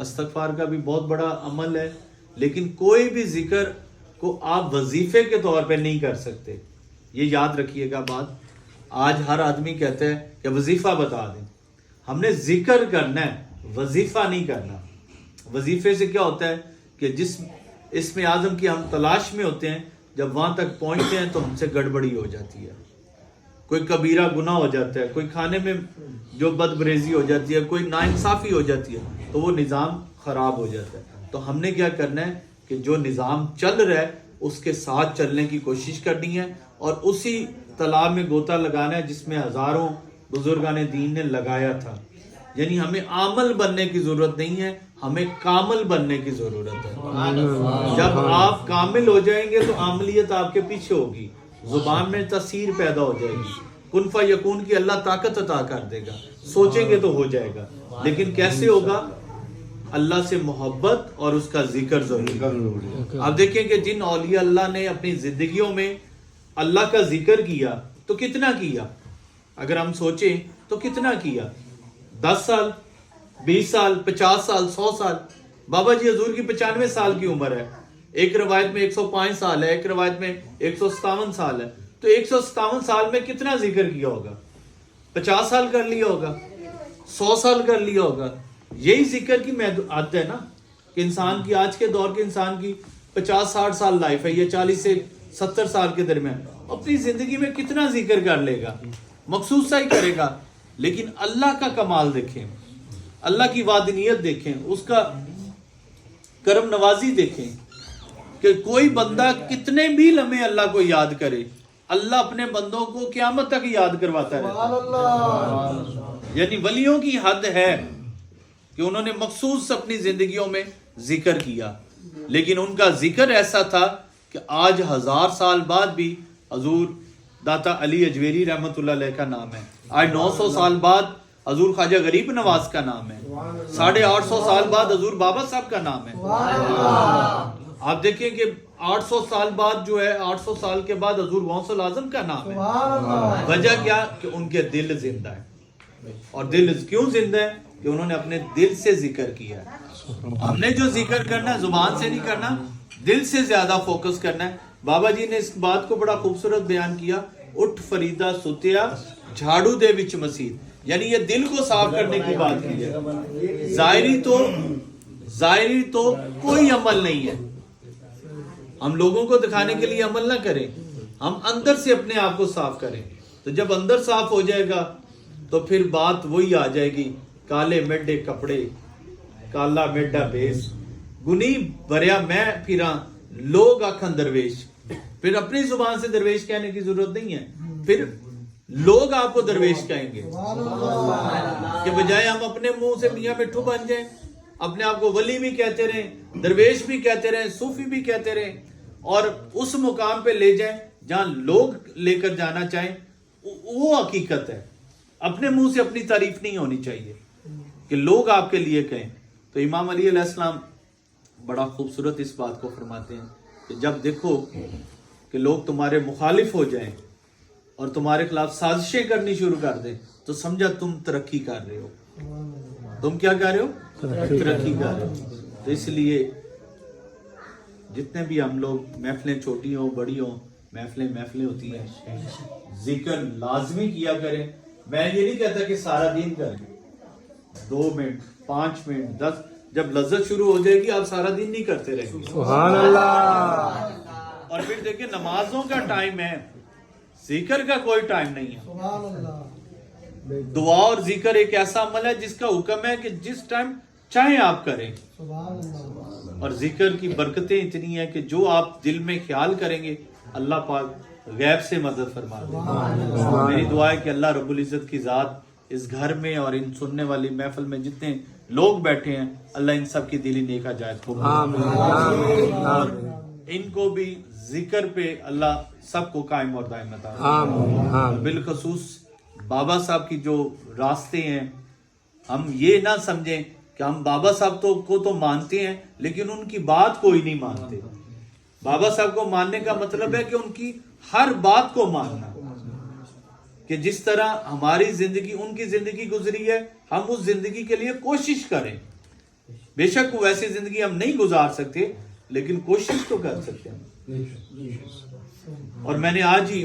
استغفار کا بھی بہت بڑا عمل ہے، لیکن کوئی بھی ذکر کو آپ وظیفے کے طور پہ نہیں کر سکتے. یہ یاد رکھیے گا بات. آج ہر آدمی کہتا ہے کہ وظیفہ بتا دیں. ہم نے ذکر کرنا ہے، وظیفہ نہیں کرنا. وظیفے سے کیا ہوتا ہے کہ جس اسم اعظم کی ہم تلاش میں ہوتے ہیں، جب وہاں تک پہنچتے ہیں تو ہم سے گڑبڑی ہو جاتی ہے. کوئی کبیرہ گناہ ہو جاتا ہے، کوئی کھانے میں جو بدبریزی ہو جاتی ہے، کوئی ناانصافی ہو جاتی ہے، تو وہ نظام خراب ہو جاتا ہے. تو ہم نے کیا کرنا ہے کہ جو نظام چل رہا ہے اس کے ساتھ چلنے کی کوشش کرنی ہے، اور اسی تالاب میں غوطہ لگانا ہے جس میں ہزاروں بزرگان دین نے لگایا تھا. یعنی ہمیں عامل بننے کی ضرورت نہیں ہے، ہمیں کامل بننے کی ضرورت ہے. جب آپ کامل ہو جائیں گے تو عاملیت آپ کے پیچھے ہوگی، زبان میں تاثیر پیدا ہو جائے گی. کن فیکون کی اللہ طاقت عطا کر دے گا، سوچیں گے تو ہو جائے گا. لیکن کیسے ہوگا؟ اللہ سے محبت اور اس کا ذکر ضروری. آپ دیکھیں کہ جن اولیاء اللہ نے اپنی زندگیوں میں اللہ کا ذکر کیا تو کتنا کیا؟ اگر ہم سوچیں تو کتنا کیا؟ 10 سال، 20 سال، 50 سال، 100 سال. بابا جی حضور کی 95 سال کی عمر ہے، ایک روایت میں 105 سال ہے، ایک روایت میں 157 سال ہے. تو 157 سال میں کتنا ذکر کیا ہوگا؟ 50 سال کر لیا ہوگا، 100 سال کر لیا ہوگا. یہی ذکر کی عادت ہے نا کہ انسان کی، آج کے دور کے انسان کی 50-60 سال لائف ہے، یا 40 سے 70 سال کے درمیان. اپنی زندگی میں کتنا ذکر کر لے گا؟ مخصوص سا ہی کرے گا. لیکن اللہ کا کمال دیکھیں، اللہ کی وادنیت دیکھیں، اس کا کرم نوازی دیکھیں کہ کوئی بندہ کتنے بھی لمحے اللہ کو یاد کرے، اللہ اپنے بندوں کو قیامت تک یاد کرواتا ہے. یعنی ولیوں کی حد ہے کہ انہوں نے مخصوص اپنی زندگیوں میں ذکر کیا، لیکن ان کا ذکر ایسا تھا کہ آج 1000 سال بعد بھی حضور داتا علی اجویری رحمت اللہ علیہ کا نام ہے. آج 900 سال بعد حضور خواجہ غریب نواز کا نام ہے. 850 سال بعد حضور بابا صاحب کا نام ہے. آپ دیکھیں کہ 800 سال بعد جو ہے، 800 سال کے بعد حضور غوث الاعظم کا نام ہے. وجہ کیا؟ کہ ان کے دل زندہ ہے. اور دل کیوں زندہ ہے؟ کہ انہوں نے اپنے دل سے ذکر کیا. ہم نے جو ذکر کرنا ہے زبان سے نہیں کرنا، دل سے زیادہ فوکس کرنا ہے. بابا جی نے اس بات کو بڑا خوبصورت بیان کیا، اٹھ فریدہ ستیا جھاڑو دے وچ مسیت. یعنی یہ دل کو صاف کرنے کی بات کی ہے. ظاہری تو کوئی عمل نہیں ہے. ہم لوگوں کو دکھانے کے لیے عمل نہ کریں، ہم اندر سے اپنے آپ کو صاف کریں. تو جب اندر صاف ہو جائے گا تو پھر بات وہی آ جائے گی، کالے میڈے کپڑے کالا میڈا بیس، گنی بریا میں پھراں لوگ آکھن درویش. پھر اپنی زبان سے درویش کہنے کی ضرورت نہیں ہے، پھر لوگ آپ کو درویش کہیں گے. کہ بجائے ہم اپنے منہ سے میاں مٹھو بن جائیں، اپنے آپ کو ولی بھی کہتے رہیں، درویش بھی کہتے رہیں، صوفی بھی کہتے رہیں، اور اس مقام پہ لے جائیں جہاں لوگ لے کر جانا چاہیں. وہ حقیقت ہے. اپنے منہ سے اپنی تعریف نہیں ہونی چاہیے کہ لوگ آپ کے لیے کہیں. تو امام علی علیہ السلام بڑا خوبصورت اس بات کو فرماتے ہیں کہ جب دیکھو کہ لوگ تمہارے مخالف ہو جائیں اور تمہارے خلاف سازشیں کرنی شروع کر دیں تو سمجھا تم ترقی کر رہے ہو. تم کیا کر رہے ہو؟ ترقی کر رہے ہو. تو اس لیے جتنے بھی ہم لوگ، محفلیں چھوٹی ہوں بڑی ہوں، محفلیں ہوتی ہیں، ذکر لازمی کیا کریں. میں یہ نہیں کہتا کہ سارا دن کریں، 2 منٹ 5 منٹ 10، جب لذت شروع ہو جائے گی آپ سارا دن نہیں کرتے رہیں گے. سبحان اللہ. اور پھر دیکھیں نمازوں کا ٹائم ہے، ذکر کا کوئی ٹائم نہیں ہے. سبحان اللہ. دعا اور ذکر ایک ایسا عمل ہے جس کا حکم ہے کہ جس ٹائم چاہیں آپ کریں. سبحان اللہ. اور ذکر کی برکتیں اتنی ہیں کہ جو آپ دل میں خیال کریں گے اللہ پاک غیب سے مدد فرما دے. میری دعا ہے کہ اللہ رب العزت کی ذات اس گھر میں اور ان سننے والی محفل میں جتنے لوگ بیٹھے ہیں، اللہ ان سب کی دلی نیک حاجات کو اور ان کو بھی ذکر پہ اللہ سب کو قائم اور دائم عطا فرمائے. بالخصوص بابا صاحب کی جو راستے ہیں، ہم یہ نہ سمجھیں کہ ہم بابا صاحب کو تو مانتے ہیں لیکن ان کی بات کوئی نہیں مانتے. بابا صاحب کو ماننے کا مطلب ہے کہ ان کی ہر بات کو ماننا، کہ جس طرح ہماری زندگی ان کی زندگی گزری ہے ہم اس زندگی کے لیے کوشش کریں. بے شک وہ ویسی زندگی ہم نہیں گزار سکتے لیکن کوشش تو کر سکتے ہیں. اور میں نے آج ہی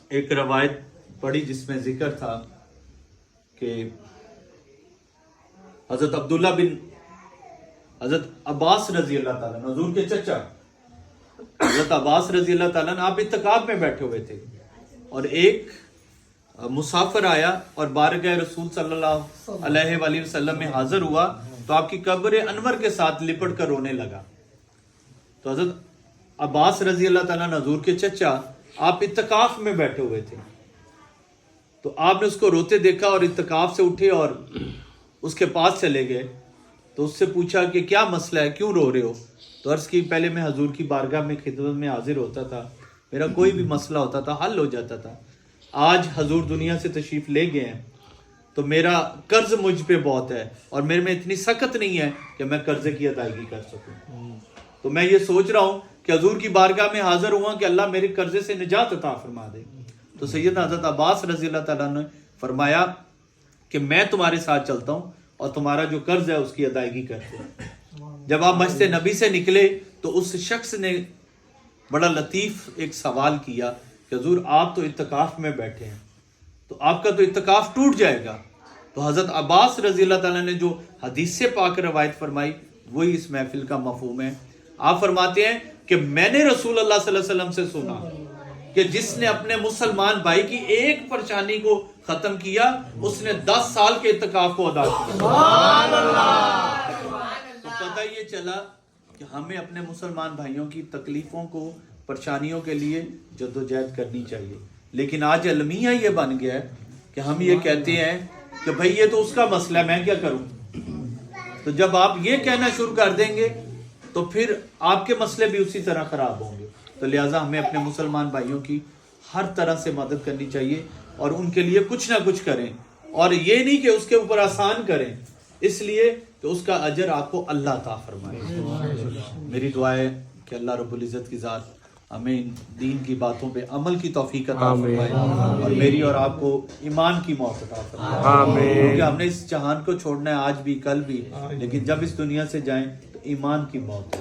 ایک روایت پڑھی جس میں ذکر تھا کہ حضرت عبداللہ بن حضرت عباس رضی اللہ تعالیٰ حضور کے چچا حضرت عباس رضی اللہ تعالیٰ آپ اعتکاف میں بیٹھے ہوئے تھے اور ایک مسافر آیا اور بارگاہ رسول صلی اللہ علیہ وآلہ وسلم میں حاضر ہوا تو آپ کی قبر انور کے ساتھ لپٹ کر رونے لگا. تو حضرت عباس رضی اللہ تعالیٰ حضور کے چچا آپ اعتکاف میں بیٹھے ہوئے تھے تو آپ نے اس کو روتے دیکھا اور اعتکاف سے اٹھے اور اس کے پاس چلے گئے. تو اس سے پوچھا کہ کیا مسئلہ ہے, کیوں رو رہے ہو؟ تو عرض کی پہلے میں حضور کی بارگاہ میں خدمت میں حاضر ہوتا تھا, میرا کوئی بھی مسئلہ ہوتا تھا حل ہو جاتا تھا. آج حضور دنیا سے تشریف لے گئے ہیں تو میرا قرض مجھ پہ بہت ہے اور میرے میں اتنی سخت نہیں ہے کہ میں قرضے کی ادائیگی کر سکوں. تو میں یہ سوچ رہا ہوں کہ حضور کی بارگاہ میں حاضر ہوا کہ اللہ میرے قرضے سے نجات عطا فرما دے. تو سیدنا حضرت عباس رضی اللہ تعالیٰ نے فرمایا کہ میں تمہارے ساتھ چلتا ہوں اور تمہارا جو قرض ہے اس کی ادائیگی کرتے ہیں. جب آپ مسجد نبی سے نکلے تو اس شخص نے بڑا لطیف ایک سوال کیا کہ حضور آپ تو اعتکاف میں بیٹھے ہیں تو آپ کا تو اعتکاف ٹوٹ جائے گا. تو حضرت عباس رضی اللہ تعالیٰ نے جو حدیث سے پاک روایت فرمائی وہی اس محفل کا مفہوم ہے. آپ فرماتے ہیں کہ میں نے رسول اللہ صلی اللہ علیہ وسلم سے سنا کہ جس نے اپنے مسلمان بھائی کی ایک پریشانی کو ختم کیا اس نے 10 سال کے اعتکاف کو ادا کیا. سبحان اللہ. تو پتہ یہ چلا کہ ہمیں اپنے مسلمان بھائیوں کی تکلیفوں کو پریشانیوں کے لیے جدوجہد کرنی چاہیے. لیکن آج المیہ یہ بن گیا ہے کہ ہم یہ کہتے ہیں کہ بھئی یہ تو اس کا مسئلہ ہے, میں کیا کروں. تو جب آپ یہ کہنا شروع کر دیں گے تو پھر آپ کے مسئلے بھی اسی طرح خراب ہوں گے. تو لہٰذا ہمیں اپنے مسلمان بھائیوں کی ہر طرح سے مدد کرنی چاہیے اور ان کے لیے کچھ نہ کچھ کریں, اور یہ نہیں کہ اس کے اوپر آسان کریں, اس لیے کہ اس کا اجر آپ کو اللہ عطا فرمائے. میری دعا ہے کہ اللہ رب العزت کی ذات ہمیں ان دین کی باتوں پہ عمل کی توفیق عطا فرمائے اور میری اور آپ کو ایمان کی موت عطا فرمائے. کیونکہ ہم نے اس جہان کو چھوڑنا ہے آج بھی کل بھی, لیکن جب اس دنیا سے جائیں تو ایمان کی موت ہے.